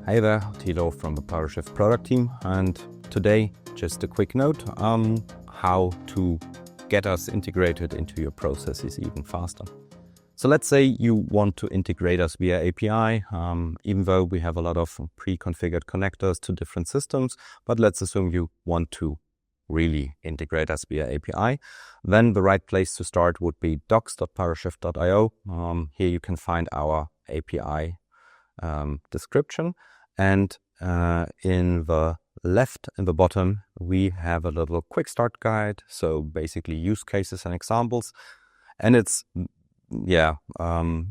Hey there, Thilo from the Parashift product team, and today just a quick note on how to get us integrated into your processes even faster. So let's say you want to integrate us via API, even though we have a lot of pre-configured connectors to different systems, but let's assume you want to really integrate us via API, then the right place to start would be docs.parashift.io. Here you can find our API description, and in the bottom we have a little quick start guide, so basically use cases and examples, and it's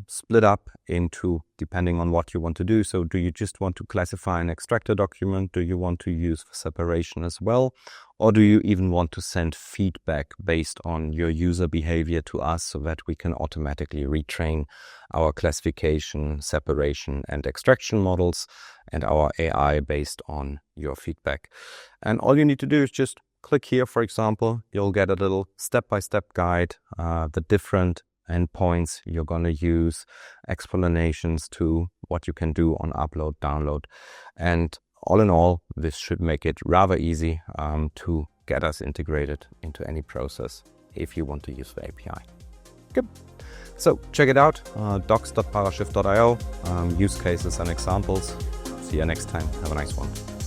split up into depending on what you want to do. So do you just want to classify and extract a document? Do you want to use separation as well? Or do you even want to send feedback based on your user behavior to us so that we can automatically retrain our classification, separation and extraction models and our AI based on your feedback? And all you need to do is just click here, for example. You'll get a little step-by-step guide, the different endpoints you're going to use, explanations to what you can do on upload, download, and all in all, this should make it rather easy to get us integrated into any process if you want to use the API. Good. So check it out, docs.parashift.io, use cases and examples. See you next time. Have a nice one.